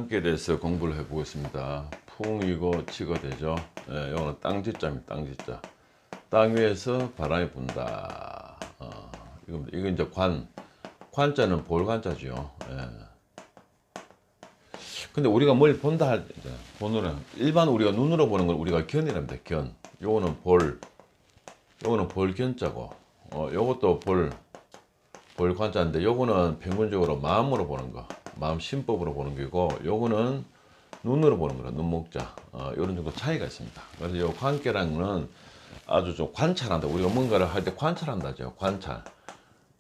풍지관계에 대해서 공부를 해보겠습니다. 풍이고 지가 되죠. 예, 이거는 땅지자입니다. 땅지자. 땅 위에서 바람이 분다. 이거 이제 관자는 볼관자죠. 예. 근데 우리가 뭘 본다 할 때, 본으로 일반 우리가 눈으로 보는 걸 우리가 견이랍니다. 견. 요거는 요거는 볼견자고, 요것도 볼관자인데, 요거는 평균적으로 마음으로 보는 거, 마음 심법으로 보는 거고, 요거는 눈으로 보는 거라, 눈목자. 이런 정도 차이가 있습니다. 그래서 요 관계라는 거는 아주 좀 관찰한다. 우리가 뭔가를 할 때 관찰한다죠.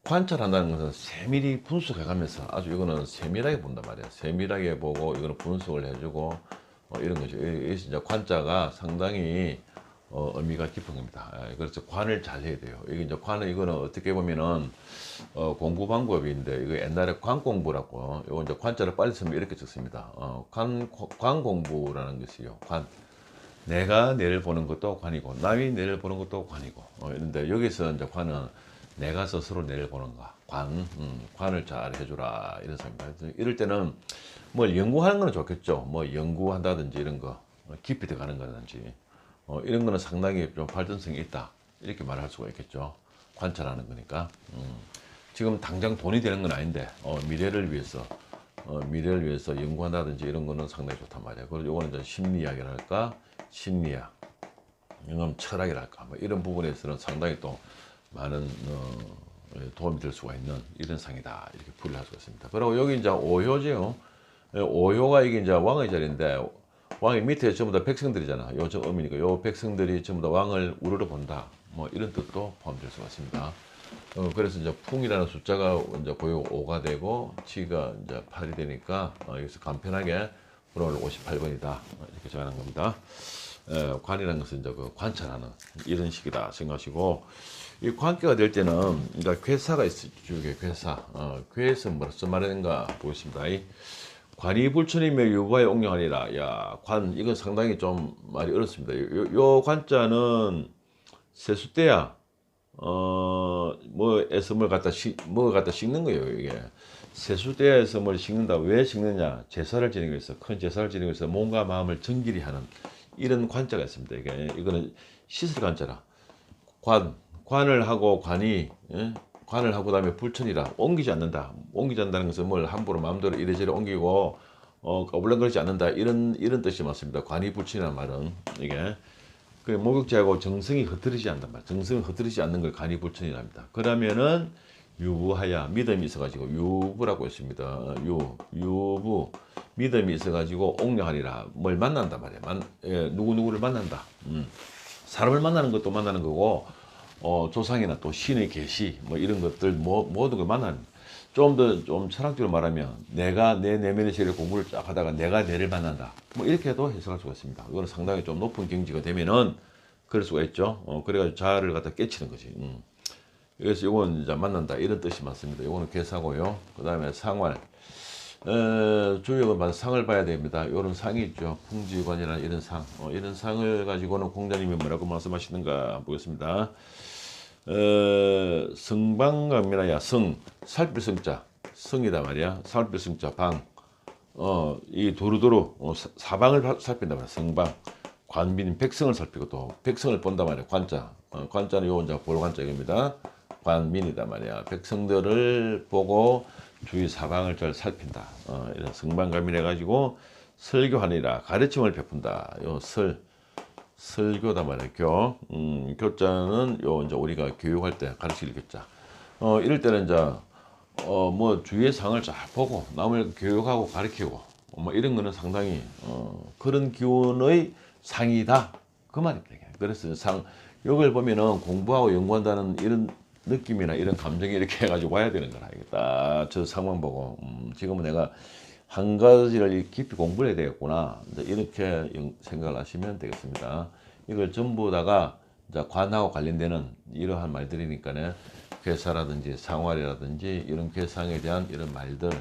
관찰한다는 것은 세밀히 분석해 가면서 아주 이거는 세밀하게 본단 말이에요. 세밀하게 보고 이거는 분석을 해주고 이런 거죠. 이것이 이제 관자가 상당히 의미가 깊은 겁니다. 그래서 관을 잘 해야 돼요. 이게 이제 이거는 어떻게 보면은 공부 방법인데, 이거 옛날에 관 공부라고, 이거 이제 관자를 빨리 쓰면 이렇게 적습니다. 관 공부라는 것이요. 내가 내를 보는 것도 관이고, 남이 내를 보는 것도 관이고, 이런데 여기서 이제 관은 내가 스스로 내를 보는 거, 관을 잘 해주라, 이런 상입니다. 이럴 때는 뭘 연구하는 거는 좋겠죠. 뭐 연구한다든지 이런 거, 깊이 들어가는 거든지, 이런 거는 상당히 좀 발전성이 있다, 이렇게 말할 수가 있겠죠. 관찰하는 거니까. 지금 당장 돈이 되는 건 아닌데, 미래를 위해서 연구한다든지 이런 거는 상당히 좋단 말이에요. 그리고 요거는 이제 심리학이랄까, 심리학, 이건 철학이랄까, 뭐 이런 부분에서는 상당히 또 많은 도움이 될 수가 있는 이런 상이다, 이렇게 풀이할 수가 있습니다. 그리고 여기 이제 오효죠. 오효가 이게 이제 왕의 자리인데, 왕이 밑에 전부 다 백성들이잖아. 요즘 음이니까 요 백성들이 전부 다 왕을 우러러 본다, 뭐 이런 뜻도 포함될 수가 있습니다. 그래서 이제 풍이라는 숫자가 이제 고요 5가 되고 지가 이제 8이 되니까 여기서 간편하게 오늘 58번이다, 이렇게 정하는 겁니다. 관이라는 것은 이제 그 관찰하는 이런 식이다 생각하시고, 이 관계가 될 때는 그러니까 괴사가 있어요. 주에 괴사. 괴에서 뭐라서 말하는가 보겠습니다. 관이 불천이며 유부하에 옹룡하니라. 야, 관, 이건 상당히 좀 말이 어렵습니다. 요 관자는 세숫대야. 뭐에서 뭘 갖다 씹는 거예요. 이게 세숫대에서 뭘 씹는다. 왜 씹느냐? 제사를 지내기 위해서, 큰 제사를 지내기 위해서 몸과 마음을 정결히 하는 이런 관자가 있습니다. 이거는 씻을 관자라. 관을 하고 관을 하고 다음에 불천이라, 옮기지 않는다는 것은 뭘 함부로 마음대로 이래저래 옮기고 어불렁거리지 않는다, 이런 뜻이 맞습니다. 관이 불천이라는 말은 이게 그 목욕제하고 정성이 흩어지지 않는단 말이에요. 정성이 흩어지지 않는 걸 관이 불천이랍니다. 그러면은 유부하야, 믿음이 있어가지고, 유부라고 했습니다. 유부, 믿음이 있어가지고 옹려하리라, 뭘 만난단 말이에요. 누구누구를 만난다. 사람을 만나는 것도 만나는 거고, 조상이나 또 신의 계시, 뭐 이런 것들 모든 걸 만나는, 좀 철학적으로 말하면 내가 내 내면의 세계를 공부를 쫙 하다가 내가 내를 만난다, 뭐 이렇게도 해석할 수가 있습니다. 이거는 상당히 좀 높은 경지가 되면은 그럴 수가 있죠. 그래가지고 자아를 갖다 깨치는 거지. 그래서 이건 이제 만난다, 이런 뜻이 맞습니다. 이거는 괴사고요. 그 다음에 상활, 주역은 상을 봐야 됩니다. 이런 상이 있죠. 풍지관이라는 이런 상, 이런 상을 가지고는 공자님이 뭐라고 말씀하시는가 보겠습니다. 성방감이라야, 살필 성자, 성이다 말이야. 살필 성자, 이 두루두루 사방을 살핀다 말이야. 성방, 관빈 백성을 살피고 또 백성을 본다 말이야. 관자는 요 이제 볼관자입니다. 관민이다 말이야. 백성들을 보고 주위 사방을 잘 살핀다. 이런 성방감이라 가지고 설교하니라 가르침을 베푼다. 요 설교다 말이야. 교자는 요 이제 우리가 교육할 때 가르칠 교자. 이럴 때는 이제 뭐 주위의 상을 잘 보고 남을 교육하고 가르치고 뭐 이런 거는 상당히 그런 기운의 상이다 그 말입니다. 그래서 이걸 보면은 공부하고 연구한다는 이런 느낌이나 이런 감정이 이렇게 해가지고 와야 되는 거라. 이게 딱 저 상황 보고 지금은 내가 한 가지를 깊이 공부를 해야 되겠구나. 이제 이렇게 생각을 하시면 되겠습니다. 이걸 전부 다가 이제 관하고 관련되는 이러한 말들이니까는 괴사라든지 상활이라든지 이런 괴상에 대한 이런 말들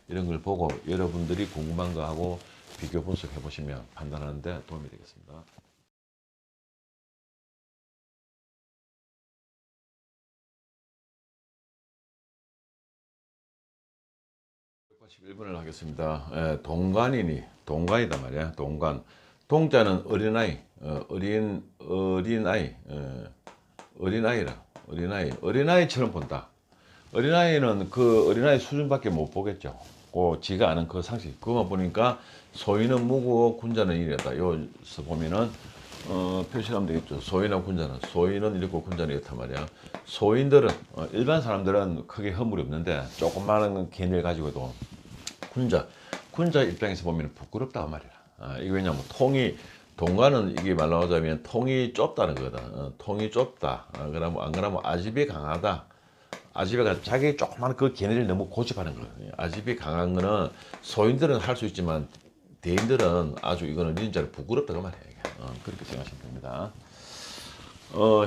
이런 걸 보고 여러분들이 궁금한 거 하고 비교 분석해 보시면 판단하는 데 도움이 되겠습니다. 1번을 하겠습니다. 동관이다 말이야. 동자는 어린아이, 어린아이처럼 본다. 어린아이는 그 어린아이 수준밖에 못 보겠죠. 지가 아는 그 상식. 그거만 보니까 소인은 무고 군자는 이래다. 여기서 보면은 표시하면 되겠죠. 소인하고 군자는. 소인은 이렇고 군자는 이렇단 말이야. 소인들은, 일반 사람들은 크게 허물이 없는데, 조그마한 개념을 가지고도 군자 입장에서 보면 부끄럽다고 말이야. 이게 왜냐면 동가는 이게 말로 하자면 통이 좁다는 거거든. 통이 좁다. 그러면 안 그러면 아집이 강하다. 아집이가 자기 조그만 그 개념을 너무 고집하는 거예요. 아집이 강한 거는 소인들은 할 수 있지만 대인들은 아주 이거는 진짜로 부끄럽다고 말해요. 그렇게 생각하시면 됩니다.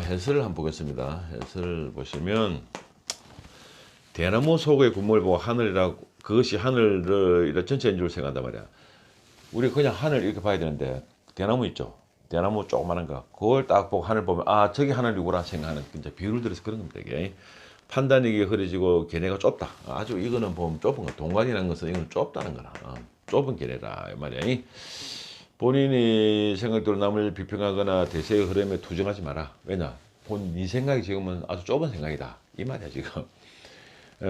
해설을 한번 보겠습니다. 해설을 보시면 대나무 속의 구멍을 보고 하늘이라고 그것이 하늘을 전체인 줄 생각한단 말이야. 우리 그냥 하늘 이렇게 봐야 되는데 대나무 있죠. 대나무 조그마한 거 그걸 딱 보고 하늘 보면 아 저기 하늘이구나 생각하는 이제 비유를 들어서 그런 겁니다. 이게 판단이 흐려지고 걔네가 좁다. 아주 이거는 보면 좁은 거. 동관이라는 것은 이건 좁다는 거라. 좁은 걔네라 이 말이야. 본인이 생각대로 남을 비평하거나 대세의 흐름에 투정하지 마라. 왜냐? 네 생각이 지금은 아주 좁은 생각이다. 이 말이야 지금.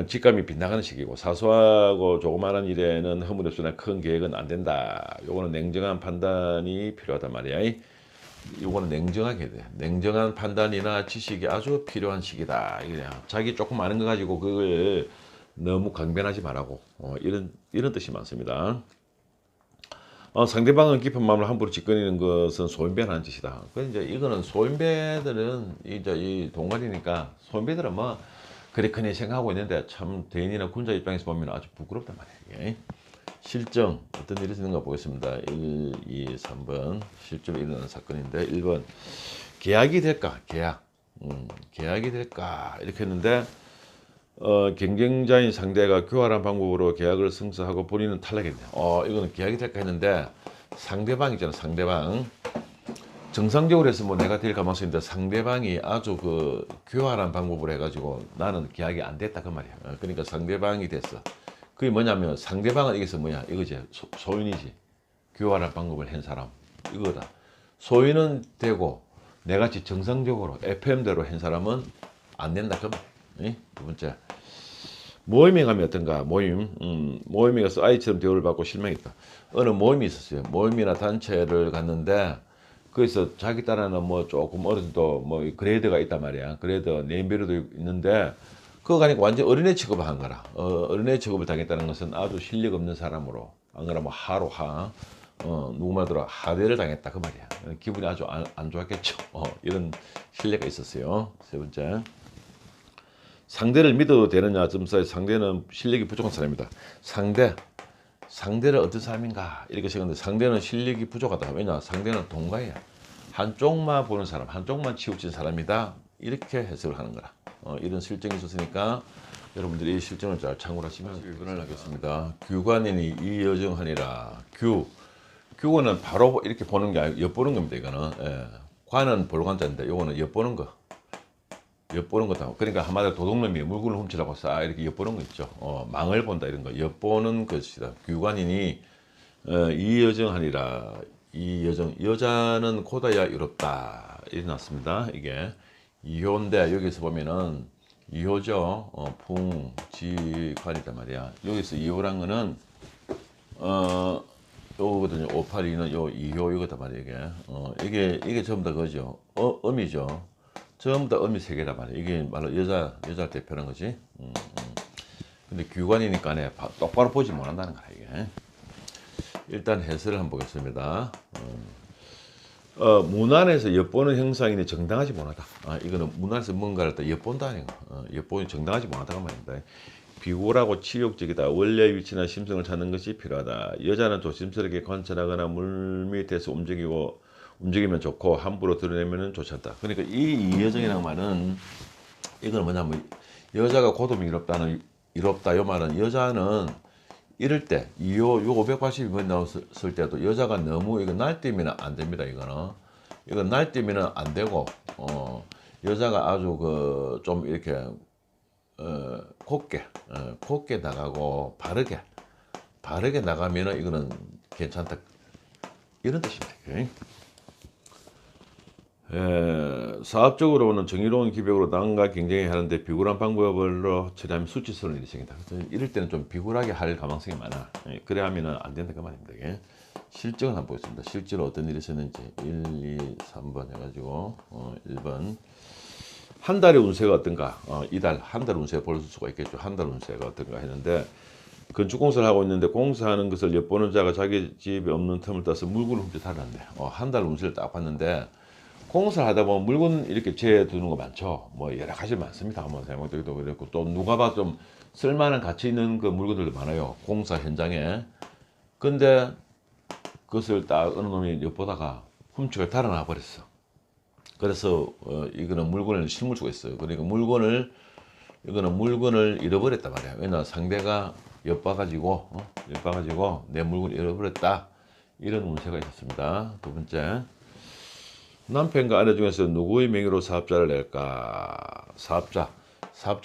직감이 빗나가는 시기고 사소하고 조그마한 일에는 허물이 없으나 큰 계획은 안 된다. 요거는 냉정한 판단이 필요하단 말이야. 요거는 냉정하게 해야 돼. 냉정한 판단이나 지식이 아주 필요한 시기다. 그냥 자기 조금 아는 거 가지고 그걸 너무 강변하지 말라고. 이런 뜻이 많습니다. 상대방은 깊은 마음을 함부로 짓거리는 것은 소인배하는 짓이다. 이제 이거는 소인배들은 이제 이 동관이니까 소인배들은 뭐 그렇게 생각하고 있는데 참 대인이나 군자 입장에서 보면 아주 부끄럽단 말이에요. 실정 어떤 일이 있는가 보겠습니다. 1, 2, 3번 실제로 일어나는 사건인데 1번 계약이 될까? 계약이 될까? 이렇게 했는데 경쟁자인 상대가 교활한 방법으로 계약을 승소하고 본인은 탈락했네요. 이거는 계약이 될까 했는데 상대방이잖아. 상대방 정상적으로 해서 뭐 내가 될 가능성이 있는데 상대방이 아주 그 교활한 방법으로 해가지고 나는 계약이 안 됐다 그 말이야. 그러니까 상대방이 됐어. 그게 뭐냐면 상대방은 이게서 뭐야 이거지 소인이지. 교활한 방법을 한 사람 이거다. 소인은 되고 내같이 정상적으로 FM대로 한 사람은 안 된다 그 말. 두 번째 모임에 가면 어떤가. 모임에 가서 아이처럼 대우를 받고 실망했다. 어느 모임이 있었어요. 모임이나 단체를 갔는데 그래서 자기 딸아는 뭐 조금 어른도 뭐 그레이드가 있단 말이야. 그레이드 네임밸류도 있는데 그거 가니까 완전 어린애 취급을 한 거라. 어린애 취급을 당했다는 것은 아주 실력 없는 사람으로 안 그러면 누구 말대로 하대를 당했다 그 말이야. 기분이 아주 안 좋았겠죠. 이런 실례가 있었어요. 세 번째 상대를 믿어도 되느냐 점사에 상대는 실력이 부족한 사람이다. 상대를 어떤 사람인가 이렇게 생각하는데 상대는 실력이 부족하다. 왜냐? 상대는 동가야. 한쪽만 보는 사람, 한쪽만 치우친 사람이다. 이렇게 해석을 하는 거라. 이런 실정이 있었으니까 여러분들이 이 실정을 잘 참고하시면 1번을 하겠습니다. 규관이니 이여정하니라. 규어는 바로 이렇게 보는 게 아니고 엿보는 겁니다. 이거는 관은 볼관자인데 요거는 엿보는 거. 엿보는 거다. 그러니까 한마디로 도둑놈이 물건을 훔치라고 싹 이렇게 엿보는 거 있죠. 망을 본다 이런 거. 엿보는 것이다. 규관이니 이여정하니라. 여자는 고다야 이롭다. 이렇게 났습니다. 이게 이효인데 여기서 보면은 이효죠. 풍지관이단 말이야. 여기서 이효란 거는 요거거든요. 582는 요 2호 이거다 말이야 이게. 이게 전부 다 그죠. 음이죠. 전부 다 음이 세 개란 말이야. 이게 말로 여자를 대표하는 거지. 근데 규관이니까 똑바로 보지 못한다는 거야 이게. 일단 해설을 한번 보겠습니다. 문안에서 엿보는 형상인데 정당하지 못하다. 이거는 문안에서 뭔가를 또 엿본다는 거. 엿보니 정당하지 못하다가 말입니다. 비굴하고 치욕적이다. 원래 위치나 심성을 찾는 것이 필요하다. 여자는 조심스럽게 관찰하거나 물 밑에서 움직이면 좋고 함부로 드러내면 좋지 않다. 그러니까 이 이여정이라는 말은 이건 뭐냐면 여자가 고도미 이롭다 요 말은 여자는 이럴 때 요 582번 나왔을 때도 여자가 너무 이거 날뛰면 안 됩니다. 이건 날뛰면 안 되고 여자가 아주 그 좀 이렇게 곱게 나가고 바르게 나가면은 이거는 괜찮다 이런 뜻입니다. 사업적으로는 정의로운 기백으로 남과 경쟁이 하는데 비굴한 방법으로 처리하면 수치스러운 일이 생긴다. 이럴 때는 좀 비굴하게 할 가능성이 많아. 그래야 하면 안 된다 그 말입니다. 실정을 한번 보겠습니다. 실제로 어떤 일이 있었는지 1, 2, 3번 해가지고 1번 한 달의 운세가 어떤가? 이달 한 달 운세 볼 수가 있겠죠. 한 달 운세가 어떤가 했는데 건축공사를 하고 있는데 공사하는 것을 엿보는 자가 자기 집에 없는 틈을 따서 물건을 훔쳐 달았는데 한 달 운세를 딱 봤는데 공사를 하다 보면 물건 이렇게 재두는 거 많죠. 뭐 여러 가지 많습니다. 한번 생각도 그렇고 또 누가 봐도 좀 쓸만한 가치 있는 그 물건들도 많아요. 공사 현장에. 근데 그것을 딱 어느 놈이 엿보다가 훔치고 달아나 버렸어. 그래서 이거는 물건을 실물 수가 있어요. 그러니까 물건을 잃어버렸단 말이야. 왜냐 상대가 엿봐가지고 내 물건을 잃어버렸다. 이런 운세가 있었습니다. 두 번째. 남편과 아내 중에서 누구의 명의로 사업자를 낼까? 사업자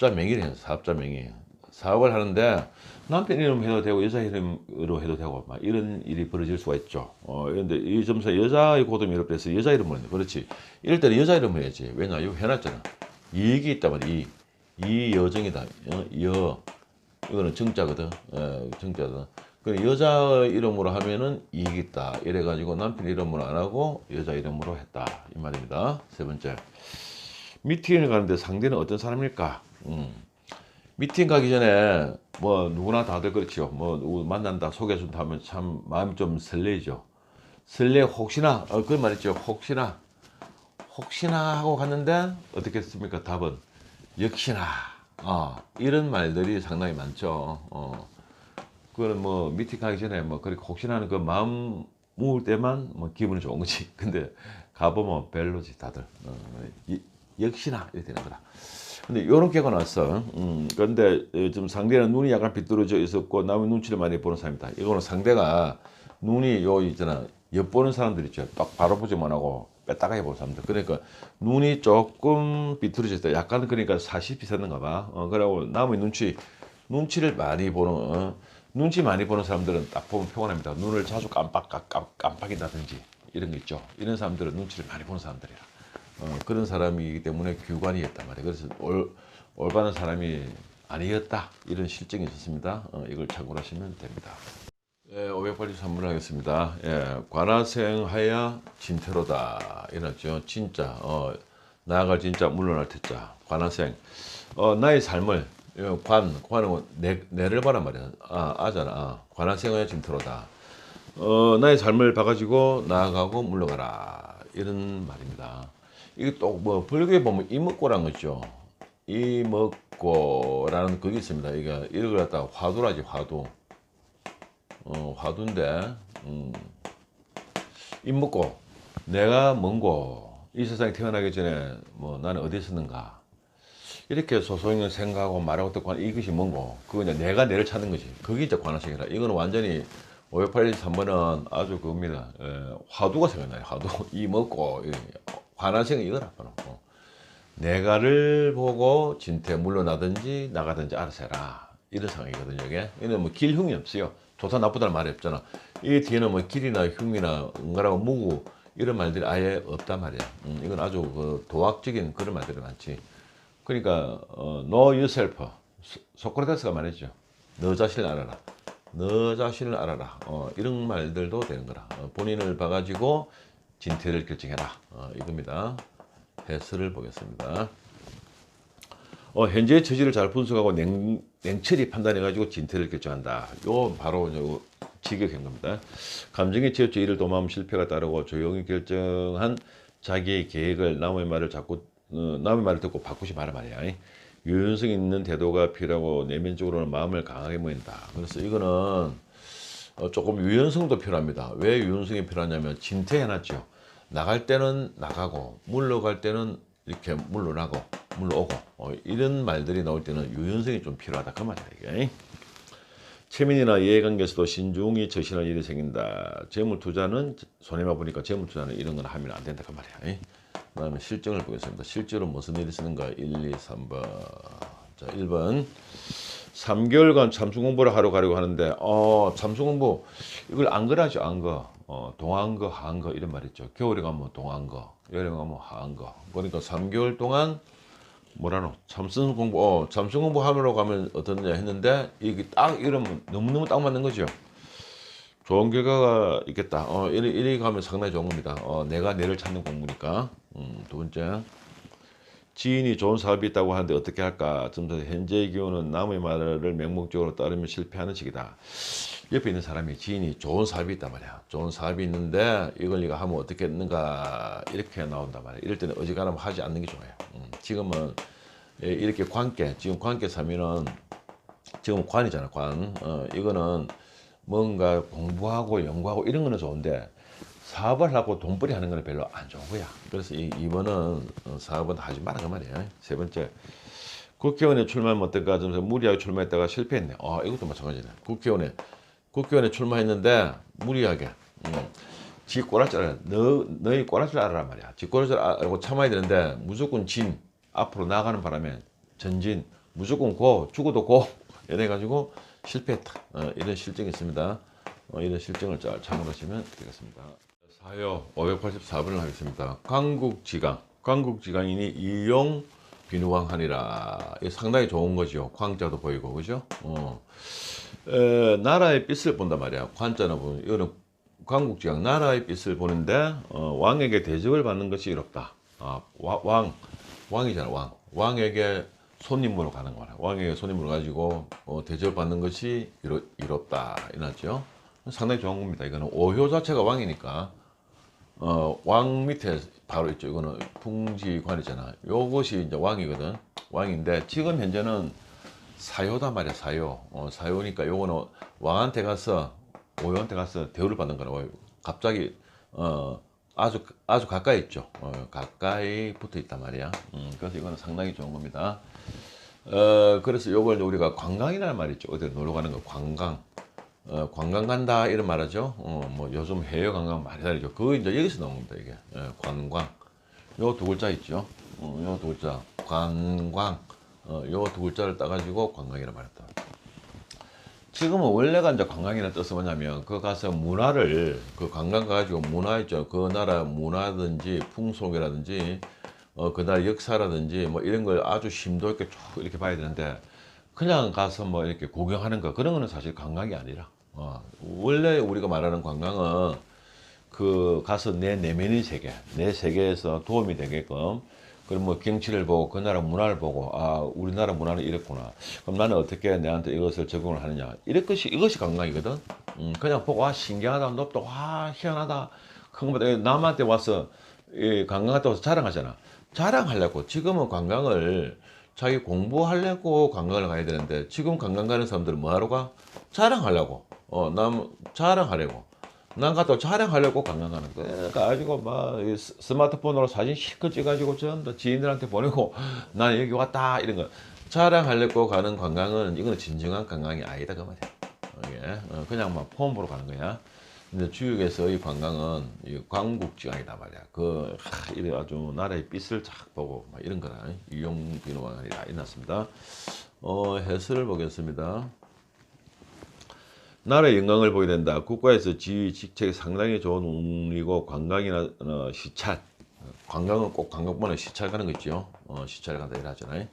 명의래요. 사업자 명의. 사업을 하는데 남편 이름 해도 되고 여자 이름으로 해도 되고 막 이런 일이 벌어질 수가 있죠. 그런데 이 점사 여자의 고도미 이렇게해서 여자 이름으로 해. 그렇지. 이럴 때는 여자 이름을 해야지. 왜냐 이거 해놨잖아. 이익이 있단 말이야. 이 여정이다. 이거는 정자거든. 정자거든. 그 여자 이름으로 하면은 이익이 있다. 이래가지고 남편 이름으로 안 하고 여자 이름으로 했다. 이 말입니다. 세 번째. 미팅을 가는데 상대는 어떤 사람일까? 미팅 가기 전에 뭐 누구나 다들 그렇죠. 뭐 누구 만난다 소개해준다 하면 참 마음이 좀 설레죠. 혹시나 그런 말 있죠. 혹시나 하고 갔는데 어떻게 했습니까? 답은 역시나 이런 말들이 상당히 많죠. 그거는 뭐 미팅 가기 전에 뭐 그렇게 혹시나는 그 마음 모을 때만 뭐 기분이 좋은 거지. 근데 가보면 별로지 다들. 역시나 이렇게 되는 거다. 근데 요런 경우가 나왔어. 그런데 좀 상대는 눈이 약간 비뚤어져 있었고 남의 눈치를 많이 보는 사람이다. 이거는 상대가 눈이 있잖아. 엿보는 사람들 있죠. 딱 바로 보지 못하고 빼딱하게 보는 사람들. 그러니까 눈이 조금 비뚤어져 있다. 약간 그러니까 40 있었는가 봐. 그러고 남의 눈치를 많이 보는 눈치 많이 보는 사람들은 딱 보면 피곤합니다. 눈을 자주 깜빡인다든지 이런 거 있죠. 이런 사람들은 눈치를 많이 보는 사람들이라. 그런 사람이기 때문에 규관이었단 말이에요. 그래서 올바른 사람이 아니었다. 이런 실정이 있었습니다. 이걸 참고로 하시면 됩니다. 583번 하겠습니다. 관하생하야 진태로다. 이랬죠. 진짜, 나아갈 진짜, 물러날 태자. 관하생. 나의 삶을, 관은 내를 봐란 말이야. 아잖아. 관하생하야 진태로다. 나의 삶을 봐가지고 나아가고 물러가라. 이런 말입니다. 이게 또 뭐 불교에 보면 이먹고라는 거 있죠. 이먹고라는 그게 있습니다. 이게 이걸 갖다가 화두라지 화두. 화두인데 이먹고 내가 뭔고 이 세상에 태어나기 전에 뭐 나는 어디 있었는가 이렇게 소소하게 생각하고 말하고 듣고 이것이 뭔고 그거 이제 내가 내를 찾는 거지. 그게 이제 관하생이라. 이거는 완전히 581-3번은 아주 그겁니다. 화두가 생각나요. 화두 이먹고 관하생은 이거라. 내가를 보고 진퇴 물러나든지 나가든지 알아서 해라. 이런 상황이거든요. 이게 뭐 길 흉이 없어요. 좋다 나쁘다는 말이 없잖아. 이 뒤에는 뭐 길이나 흉이나 응가라고 무구 이런 말들이 아예 없단 말이야. 이건 아주 그 도학적인 그런 말들이 많지. 그러니까 know yourself. 소크라테스가 말했죠. 너 자신을 알아라. 너 자신을 알아라. 이런 말들도 되는 거라. 본인을 봐가지고 진퇴를 결정해라. 이겁니다. 해설을 보겠습니다. 현재의 처지를 잘 분석하고 냉철히 판단해가지고 진퇴를 결정한다. 요 바로 요 직역한 겁니다. 감정에 치우쳐 이를 도모하면 실패가 따르고 조용히 결정한 자기의 계획을 남의 말을 듣고 바꾸지 마라 말이야. 유연성 있는 태도가 필요하고 내면적으로는 마음을 강하게 먹인다. 그래서 이거는 조금 유연성도 필요합니다. 왜 유연성이 필요하냐면 진퇴해놨죠. 나갈 때는 나가고 물러갈 때는 이렇게 물러나고 물러오고 이런 말들이 나올 때는 유연성이 좀 필요하다 그 말이야 이게. 체면이나 이해관계에서도 신중히 처신할 일이 생긴다. 재물 투자는 손해만 보니까 재물 투자는 이런 건 하면 안 된다 그 말이야. 그 다음에 실정을 보겠습니다. 실제로 무슨 일이 쓰는가 1, 2, 3번. 자 1번 3개월간 참수 공부를 하러 가려고 하는데 참수 공부 이걸 안거라죠. 안거. 동안거 하안거 이런 말 있죠. 겨울에 가면 동안거, 여름에 가면 하안거. 그러니까 3개월 동안 뭐라노 참수 공부 하러 가면 어떠느냐 했는데 이게 딱 이러면 너무너무 딱 맞는 거죠. 좋은 결과가 있겠다. 이리 가면 상당히 좋은 겁니다. 내가 내를 찾는 공부니까. 두 번째 지인이 좋은 사업이 있다고 하는데 어떻게 할까? 좀 더 현재의 기운은 남의 말을 맹목적으로 따르면 실패하는 시기다. 옆에 있는 사람이 지인이 좋은 사업이 있단 말이야. 좋은 사업이 있는데 이걸 네가 하면 어떻게 했는가 이렇게 나온단 말이야. 이럴 때는 어지간하면 하지 않는 게 좋아요. 지금은 이렇게 지금 관계 사면은 지금 관이잖아. 관. 이거는 뭔가 공부하고 연구하고 이런 거는 좋은데 사업을 하고 돈벌이 하는 거는 별로 안 좋은 거야. 그래서 이번은 사업은 하지 마라 그 말이야. 세 번째 국회의원에 출마하면 어떨까? 좀 무리하게 출마했다가 실패했네. 이것도 마찬가지네. 국회의원에 출마했는데 무리하게 지 꼬랄 줄 알아. 너희 꼬랄 줄 알아란 말이야. 지 꼬랄 줄 알고 참아야 되는데 무조건 진 앞으로 나가는 바람에 전진 무조건 고 죽어도 고 이래가지고 실패했다. 이런 실정이 있습니다. 이런 실정을 잘 참고하시면 되겠습니다. 사요 584번을 하겠습니다. 광국지강이니 이용 비누광하니라. 상당히 좋은 거죠. 광자도 보이고 그죠? 나라의 빛을 본단 말이야. 관자는 보면 이거는 광국지강 나라의 빛을 보는데 왕에게 대접을 받는 것이 이롭다. 왕이잖아. 왕에게 손님으로 가는 거라. 왕에게 손님으로 가지고 대접을 받는 것이 이롭다. 이났죠. 상당히 좋은 겁니다. 이거는 오효 자체가 왕이니까 왕 밑에 바로 있죠. 이거는 풍지관이잖아. 요것이 이제 왕이거든. 왕인데 지금 현재는 사요다 말이야. 사요니까 요거는 왕한테 가서 오효한테 가서 대우를 받는 거라고. 갑자기 아주 가까이 있죠. 가까이 붙어 있단 말이야. 그래서 이거는 상당히 좋은 겁니다. 그래서 요걸 우리가 관광이라는 말이 있죠. 어디 놀러 가는 거 관광. 관광 간다 이런 말하죠. 뭐 요즘 해외 관광 많이 다니죠. 그거 이제 여기서 나온 겁니다. 이게 관광. 요 두 글자 있죠. 요 두 글자 관광. 요 두 글자를 따가지고 관광이라 말했다. 지금은 원래가 이제 관광이라는 뜻은 뭐냐면 그 가서 문화를 그 관광 가가지고 문화 있죠. 그 나라 문화든지 풍속이라든지 그 나라 역사라든지 뭐 이런 걸 아주 심도 있게 쭉 이렇게 봐야 되는데 그냥 가서 뭐 이렇게 구경하는 거 그런 거는 사실 관광이 아니라 원래 우리가 말하는 관광은 그 가서 내 내면의 세계 내 세계에서 도움이 되게끔 그럼 뭐 경치를 보고 그 나라 문화를 보고 우리나라 문화는 이랬구나. 그럼 나는 어떻게 내한테 이것을 적용을 하느냐. 이것이 관광이거든. 그냥 보고 신기하다 높다 희한하다 그런 것보다 남한테 와서 관광 갔다 와서 자랑하잖아. 자랑하려고 지금은 관광을 자기 공부하려고 관광을 가야 되는데 지금 관광 가는 사람들은 뭐하러 가? 자랑하려고. 남 자랑하려고. 난 갔다 자랑하려고 관광 가는 거야. 그러니까 가지고 막 스마트폰으로 사진 실컷 찍어가지고 전부 지인들한테 보내고 난 여기 왔다 이런 거. 자랑하려고 가는 관광은 이거는 진정한 관광이 아니다 그 말이야. 이게 그냥 막 폼 보러 가는 거야. 근데 주역에서의 관광은 이 광국지강이다 말이야. 이래 아주 나라의 빛을 쫙 보고 막 이런 거라. 이용비누왕이라 이났습니다. 해설을 보겠습니다. 나라의 영광을 보게 된다. 국가에서 지위 직책이 상당히 좋은 운이고 관광이나 시찰. 관광은 꼭 관광보다는 시찰 가는 거 있죠. 시찰 간다 이러잖아요.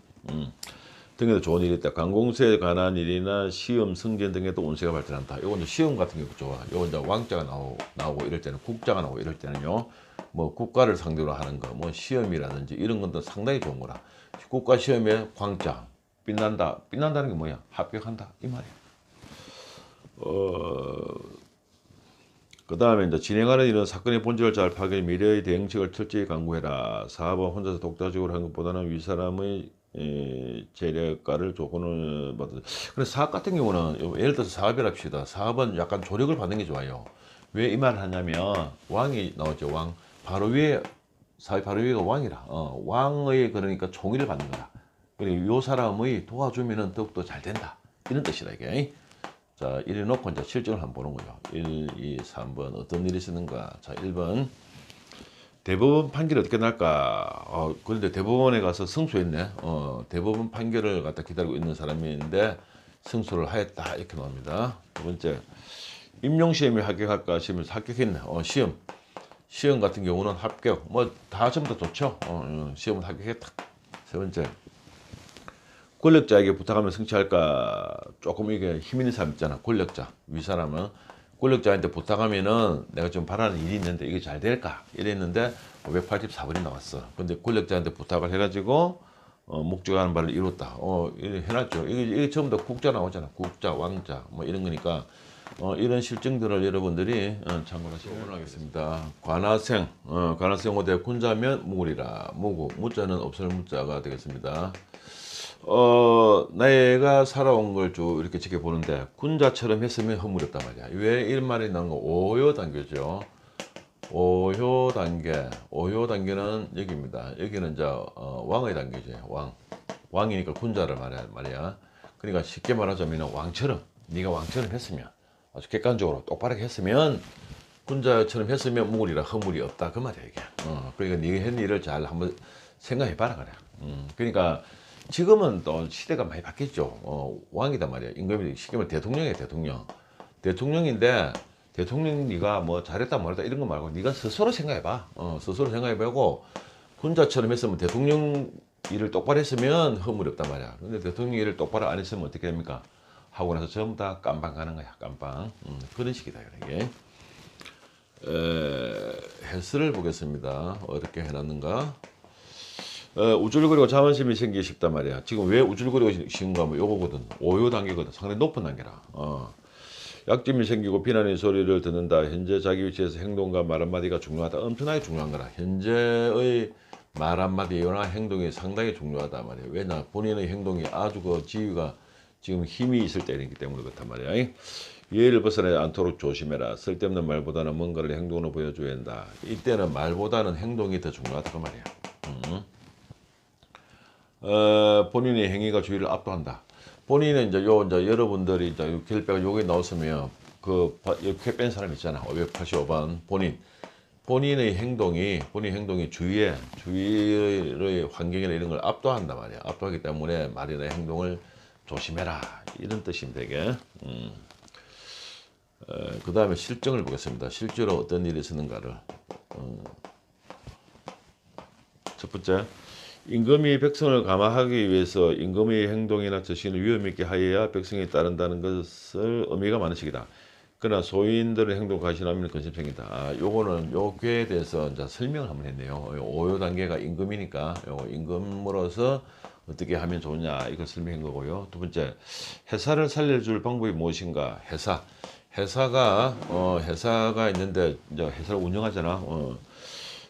등에도 좋은 일이 있다. 관공서에 관한 일이나 시험, 승진 등에도 운세가 발전한다. 요건 시험 같은 게 좋아. 요건 이제 왕자가 나오고 이럴 때는, 국자가 나오고 이럴 때는요. 뭐 국가를 상대로 하는 거, 뭐 시험이라든지 이런 것도 상당히 좋은 거라. 국가 시험에 광자, 빛난다. 빛난다는 게 뭐야? 합격한다 이 말이야. 그 다음에 이제 진행하는 일은 사건의 본질을 잘 파악해 미래의 대응책을 철저히 강구해라. 사업은 혼자서 독자적으로 한 것보다는 윗사람의 재력가를 조건을 받아. 그래서 사업 같은 경우는 예를 들어서 사업이랍시다. 사업은 약간 조력을 받는 게 좋아요. 왜 이 말을 하냐면 왕이 나오죠. 왕 바로 위에 사회 바로 위가 왕이라. 왕의 그러니까 총의를 받는 거라. 그리고 요 사람의 도와주면은 더욱더 잘 된다. 이런 뜻이다 이게. 자, 이래 놓고 이제 실정을 한번 보는 거죠. 1, 2, 3번 어떤 일이 있었는가. 자, 1번 대법원 판결이 어떻게 날까? 그런데 대법원에 가서 승소했네. 대법원 판결을 갖다 기다리고 있는 사람인데 승소를 하였다 이렇게 나옵니다. 두 번째 임용시험에 합격할까 시험을 합격했네. 시험 같은 경우는 합격. 뭐 다 전부 다 좋죠. 시험을 합격했다. 세 번째 권력자에게 부탁하면 승치할까? 조금 이게 힘 있는 사람 있잖아. 권력자. 윗사람은 권력자한테 부탁하면은 내가 좀 바라는 일이 있는데 이게 잘 될까? 이랬는데 584번이 나왔어. 근데 권력자한테 부탁을 해가지고 목적하는 바를 이뤘다. 해놨죠. 이게 전부 다 국자 나오잖아. 국자, 왕자 뭐 이런 거니까 이런 실정들을 여러분들이 참고하시면 올라가겠습니다. 관하생, 관하생 오대 군자면 무구리라. 무자는 없을 무자가 되겠습니다. 내가 살아온 걸 쭉 이렇게 지켜보는데 군자처럼 했으면 허물었단 말이야. 왜 이런 말이 나오는 거? 오효 단계죠. 오효 단계는 여기입니다. 여기는 이제 왕의 단계지. 왕이니까 군자를 말이야. 그러니까 쉽게 말하자면 왕처럼, 네가 왕처럼 했으면, 아주 객관적으로 똑바르게 했으면, 군자처럼 했으면 무구리라 허물이 없다 그 말이야 이게. 그러니까 네가 한 일을 잘 한번 생각해봐라 그래. 그러니까 지금은 또 시대가 많이 바뀌었죠. 왕이단 말이야. 임금이 쉽게 말하면 대통령이야 대통령. 대통령인데 대통령 네가 뭐 잘했다 못했다 이런 거 말고 네가 스스로 생각해봐. 스스로 생각해보고 군자처럼 했으면 대통령 일을 똑바로 했으면 허물이 없단 말이야. 근데 대통령 일을 똑바로 안 했으면 어떻게 됩니까? 하고 나서 전부 다 깜빵 가는 거야. 깜빵. 그런 식이다 이게. 헬스를 보겠습니다. 어떻게 해놨는가? 우쭐거리고 자만심이 생기기 쉽단 말이야. 지금 왜 우쭐거리고 쉬운가 하면 요거거든. 오요 단계거든. 상당히 높은 단계라. 약점이 생기고 비난의 소리를 듣는다. 현재 자기 위치에서 행동과 말 한마디가 중요하다. 엄청나게 중요한 거라. 현재의 말 한마디나 행동이 상당히 중요하단 말이야. 왜냐? 본인의 행동이 아주 그 지위가 지금 힘이 있을 때이기 때문에 그렇단 말이야. 예의를 벗어나지 않도록 조심해라. 쓸데없는 말보다는 뭔가를 행동으로 보여줘야 한다. 이때는 말보다는 행동이 더 중요하다 그 말이야. 본인의 행위가 주의를 압도한다. 본인은 이제 여러분들이 이제 결배가 요게 나왔으면 이렇게 뺀 사람 있잖아. 585번 본인의 행동이 주위의 환경이나 이런 걸 압도한단 말이야. 압도하기 때문에 말이나 행동을 조심해라 이런 뜻입니다 이게. 그 다음에 실정을 보겠습니다. 실제로 어떤 일이 있었는가를. 첫 번째 임금이 백성을 감화하기 위해서 임금의 행동이나 처신을 위험 있게 하여야 백성이 따른다는 것을 의미가 많은 식이다. 그러나 소인들의 행동 과신하면 근심 생긴다. 요거는 요괴에 대해서 이제 설명을 한번 했네요. 오요 단계가 임금이니까 요거 임금으로서 어떻게 하면 좋냐 이걸 설명한 거고요. 두 번째 회사를 살려줄 방법이 무엇인가. 회사가 있는데 이제 회사를 운영하잖아.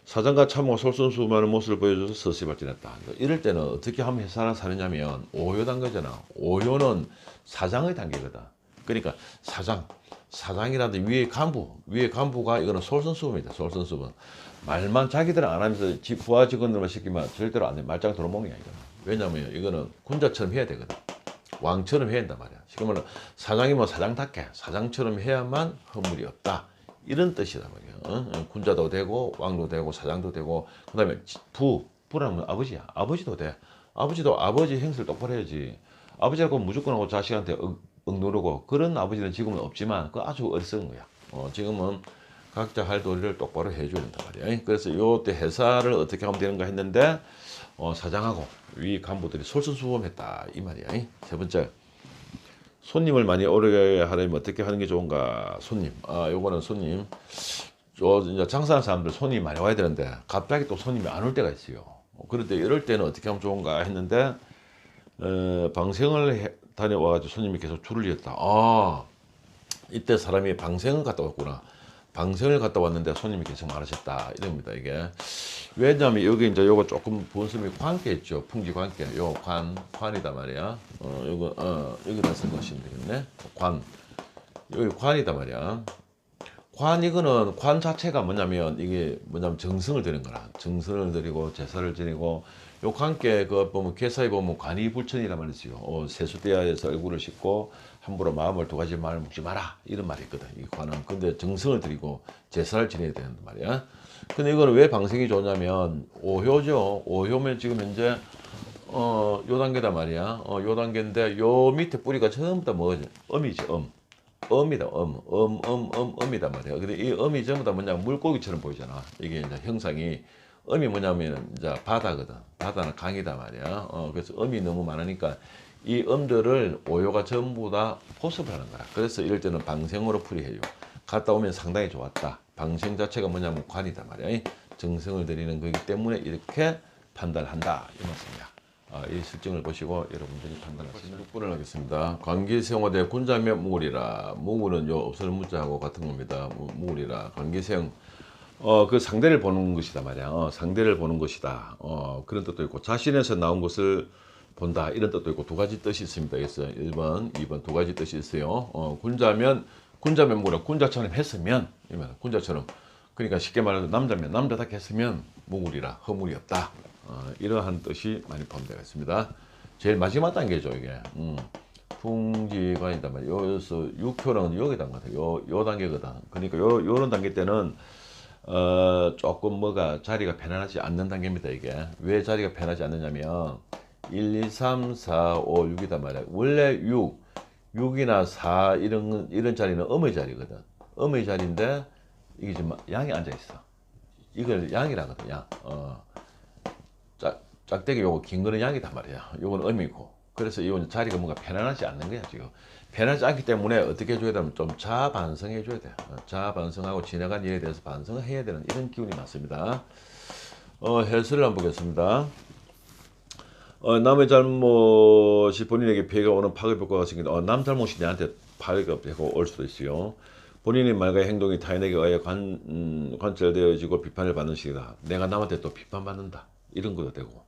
사장과 참모 솔선수범하는 모습을 보여줘서 서서히 발전했다. 이럴 때는 어떻게 하면 회사를 사느냐면 오요 단계잖아. 오요는 사장의 단계거든. 그러니까 사장이라든 위에 간부가 이거는 솔선수범이다. 솔선수범. 말만 자기들은 안 하면서 부하 직원들만 시키면 절대로 안 돼. 말짱 도로몽이야 이거는. 왜냐면 이거는 군자처럼 해야 되거든. 왕처럼 해야 된단 말이야. 쉽게 말하면 사장이면 사장답게 사장처럼 해야만 허물이 없다. 이런 뜻이란 말이야. 군자도 되고 왕도 되고 사장도 되고 그 다음에 부라는 아버지야. 아버지도 돼. 아버지도 아버지 행세를 똑바로 해야지. 아버지라고 무조건 하고 자식한테 억누르고 그런 아버지는 지금은 없지만 그 아주 어리석은 거야. 지금은 각자 할 도리를 똑바로 해줘야 된단 말이야. 그래서 요때 회사를 어떻게 하면 되는가 했는데 사장하고 위 간부들이 솔선수범했다 이 말이야. 세 번째, 손님을 많이 오게 하려면 어떻게 하는 게 좋은가? 손님, 요거는 손님, 이제 장사하는 사람들 손님이 많이 와야 되는데 갑자기 또 손님이 안 올 때가 있어요. 그럴 때 이럴 때는 어떻게 하면 좋은가 했는데 방생을 다녀와가지고 손님이 계속 줄을 이었다. 이때 사람이 방생을 갔다 왔구나. 방생을 갔다 왔는데 손님이 계속 많으셨다 이럽니다. 이게 왜냐하면 여기 이제 요거 조금 본섬이 관계 있죠. 풍지 관계. 요 관이다 말이야. 요거 여기다 쓴 것이면 되겠네. 여기 관이다 말이야. 이거는 관 자체가 뭐냐면 이게 뭐냐면 정성을 드리는 거라. 정성을 드리고 제사를 지내고 요 관계 그 보면 개사에 보면 관이불천이란 말이 있어요. 세수대야에서 얼굴을 씻고 함부로 마음을 두 가지 말을 묵지 마라 이런 말이 있거든. 이 관은 근데 정성을 드리고 제사를 지내야 되는 말이야. 근데 이거는 왜 방생이 좋냐면 오효죠. 오효면 지금 현재 요 단계다 말이야. 요 단계인데 요 밑에 뿌리가 전부 다 뭐지? 음이지 음이다. 음이다 말이야. 근데 이 음이 전부 다 뭐냐 물고기처럼 보이잖아. 이게 이제 형상이 음이 뭐냐면 이제 바다거든. 바다는 강이다 말이야. 그래서 음이 너무 많으니까 이 음들을 오효가 전부 다 포섭을 하는 거야. 그래서 이럴 때는 방생으로 풀이해요. 갔다 오면 상당히 좋았다. 방생 자체가 뭐냐면 관이다 말이야. 정성을 들이는 거기 때문에 이렇게 판단한다 이 말씀이야. 이 실정을 보시고 여러분들이 판단하시면 6분을 하겠습니다. 관기세용화대 군자면 무울이라. 무울은 요 없을 무자하고 같은 겁니다. 무울이라. 관기세용 그 상대를 보는 것이다 말이야. 상대를 보는 것이다. 그런 뜻도 있고 자신에서 나온 것을 본다 이런 뜻도 있고 두 가지 뜻이 있습니다. 그래서 1번, 2번 두 가지 뜻이 있어요. 군자면 뭐라 군자처럼 했으면 군자처럼 그러니까 쉽게 말해서 남자면 남자답게 했으면 무울이라 허물이 없다. 이러한 뜻이 많이 포함되어 있습니다. 제일 마지막 단계죠 이게. 풍지관이다 말이야. 여기서 6표는 여기다 같아. 요 단계거든. 그러니까 요런 단계 때는 조금 뭐가 자리가 편안하지 않는 단계입니다. 이게 왜 자리가 편하지 않느냐면 1, 2, 3, 4, 5, 6이다 말이야. 원래 6이나 4 이런 자리는 음의 자리거든. 음의 자리인데 이게 지금 양이 앉아 있어. 이걸 양이라거든. 양. 짝대기 요거 긴 거는 양이단 말이야. 요건 음이고. 그래서 이건 자리가 뭔가 편안하지 않는 거야 지금. 편하지 않기 때문에 어떻게 해줘야 되면 좀 자아 반성해 줘야 돼. 자아 반성하고 지나간 일에 대해서 반성을 해야 되는 이런 기운이 많습니다. 해설을 한번 보겠습니다. 남의 잘못이 본인에게 피해가 오는 파급 효과가 생긴다. 남 잘못이 내한테 파급 효과가 올 수도 있어요. 본인의 말과 행동이 타인에게 의해 관철되어지고 비판을 받는 식이다. 내가 남한테 또 비판받는다. 이런 것도 되고.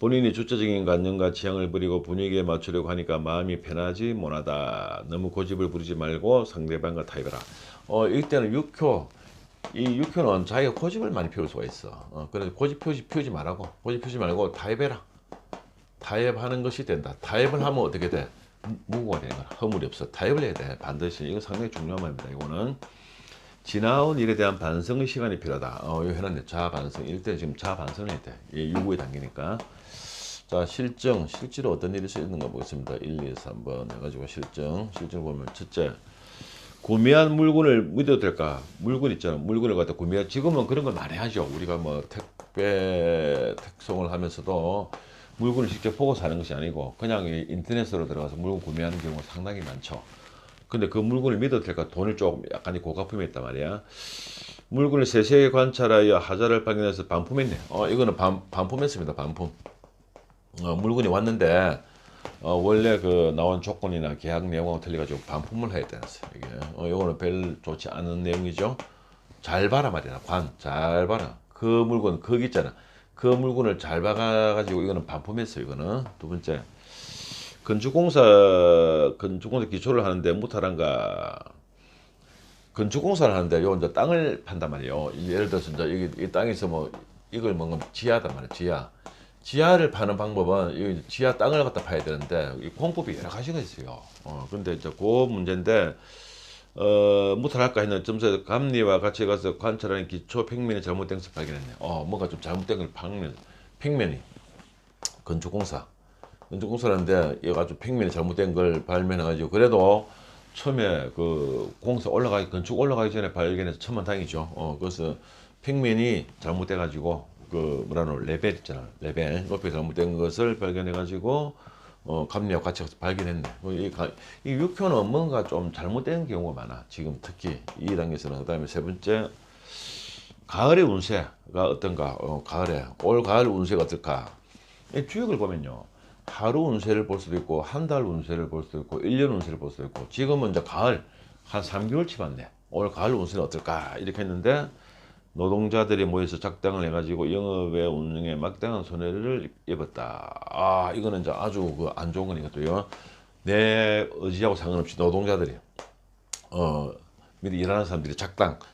본인이 주체적인 관념과 취향을 부리고 분위기에 맞추려고 하니까 마음이 편하지 못하다. 너무 고집을 부리지 말고 상대방과 타협해라. 이때는 6효. 이 6효는 자기가 고집을 많이 피울 수가 있어. 그래서 고집 피우지 말고 타협해라. 타협하는 것이 된다. 타협을 하면 어떻게 돼? 무고가 되는 거야. 허물이 없어. 타협을 해야 돼. 반드시. 이거 상당히 중요한 말입니다. 이거는 지나온 일에 대한 반성의 시간이 필요하다. 이거 해놨네. 자아 반성. 이럴 때 지금 자아 반성을 해야 돼. 이게 유구의 단계니까. 자, 실제로 어떤 일이 있는가 보겠습니다. 1, 2, 3번 해가지고 실정 보면 첫째, 구매한 물건을 믿어도 될까? 물건 있잖아. 물건을 갖다 지금은 그런 걸 많이 하죠. 우리가 뭐 택송을 하면서도 물건을 직접 보고 사는 것이 아니고 그냥 인터넷으로 들어가서 물건 구매하는 경우가 상당히 많죠. 근데 그 물건을 믿어도 될까? 돈을 조금 약간의 고가품이 있단 말이야. 물건을 세세하게 관찰하여 하자를 발견해서 반품했네. 이거는 반품했습니다. 반품. 물건이 왔는데 원래 그 나온 조건이나 계약 내용하고 틀려가지고 반품을 해야 되는 이게 이거는 별 좋지 않은 내용이죠. 잘 봐라 말이야. 잘 봐라. 그 물건 거기 있잖아. 그 물건을 잘 봐가지고 이거는 반품했어요. 이거는 두 번째, 건축공사 기초를 하는데 무탈한가. 건축공사를 하는데 요 이제 땅을 판단 말이에요. 예를 들어서 이제 이 땅에서 뭐 이걸 뭔가 지하단 말이야. 지하를 파는 방법은 이 지하 땅을 갖다 파야 되는데 이 공법이 여러 가지가 있어요. 근데 이제 그 문제인데 무탈할까 했는 점수에서 감리와 같이 가서 관찰하는 기초 평면이 잘못된 것을 발견했네. 뭔가 좀 잘못된 걸 평면이 건축공사라는데 얘가 좀 평면이 잘못된 걸 발견해가지고 그래도 처음에 그 공사 올라가기 건축 올라가기 전에 발견해서 천만다행이죠. 그래서 평면이 잘못돼 가지고 그 뭐라노 레벨 있잖아. 레벨 높이 잘못된 것을 발견해 가지고 감리하고 같이 발견했네. 이 6호는 뭔가 좀 잘못된 경우가 많아. 지금 특히 이 단계에서는. 그다음에 세 번째 가을의 운세가 어떤가? 가을에 올 가을 운세가 어떨까? 이 주역을 보면요. 하루 운세를 볼 수도 있고 한 달 운세를 볼 수도 있고 1년 운세를 볼 수도 있고 지금은 이제 가을 한 3개월치 봤네. 올 가을 운세는 어떨까? 이렇게 했는데 노동자들이 모여서 작당을 해가지고 영업의 운영에 막당한 손해를 입었다. 아 이거는 이제 아주 그 안 좋은 거니까요. 내 의지하고 상관없이 노동자들이 미리 일하는 사람들이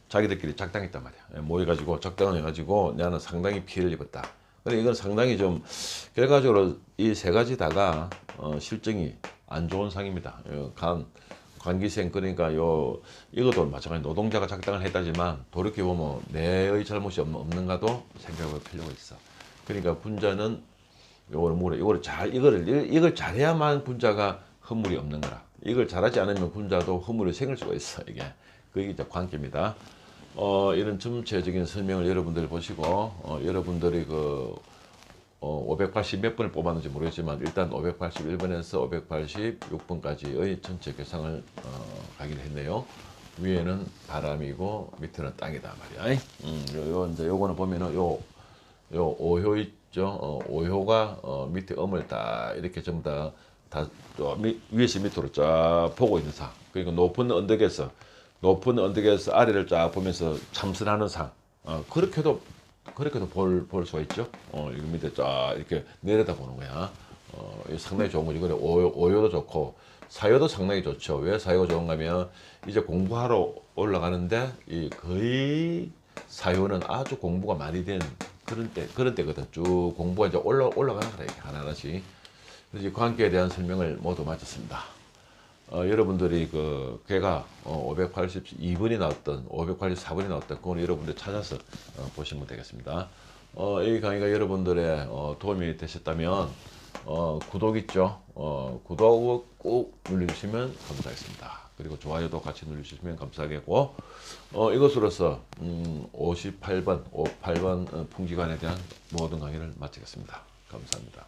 자기들끼리 작당했단 말이야. 모여가지고 작당을 해가지고 나는 상당히 피해를 입었다. 근데 이건 상당히 좀 결과적으로 이 세 가지 다가 실정이 안 좋은 상입니다. 관기생 그러니까 이것도 마찬가지 노동자가 작당을 했다지만 돌이켜 보면 내의 잘못이 없는가도 생각할 필요가 있어. 그러니까 분자는 이걸 잘해야만 분자가 허물이 없는 거라. 이걸 잘하지 않으면 분자도 허물이 생길 수가 있어. 그게 이제 관계입니다. 이런 전체적인 설명을 여러분들 보시고 여러분들이 580 몇 번을 뽑았는지 모르겠지만 일단 581번에서 586번까지의 전체 계상을 가기로 했네요. 위에는 바람이고 밑에는 땅이다 말이야. 이제 요거는 보면은 요 5효 있죠. 5효가 밑에 음을 딱 이렇게 전부 다 위에서 밑으로 쫙 보고 있는 상. 그리고 높은 언덕에서 아래를 쫙 보면서 참선하는 상. 그렇게도 볼 수가 있죠. 여기 밑에 쫙 이렇게 내려다 보는 거야. 이거 상당히 좋은 거지. 그래, 오요도 좋고, 사요도 상당히 좋죠. 왜 사요가 좋은가 하면, 이제 공부하러 올라가는데, 거의 사요는 아주 공부가 많이 된 그런 때거든. 쭉 공부가 이제 올라가는 거다, 이렇게 하나하나씩. 그래서 이 관계에 대한 설명을 모두 마쳤습니다. 여러분들이 걔가 582번이 나왔던 584번이 나왔던 그건 여러분들 찾아서 보시면 되겠습니다. 이 강의가 여러분들의 도움이 되셨다면 구독 있죠. 구독 꼭 눌러주시면 감사하겠습니다. 그리고 좋아요도 같이 눌러주시면 감사하겠고 이것으로서 58번 풍지관에 대한 모든 강의를 마치겠습니다. 감사합니다.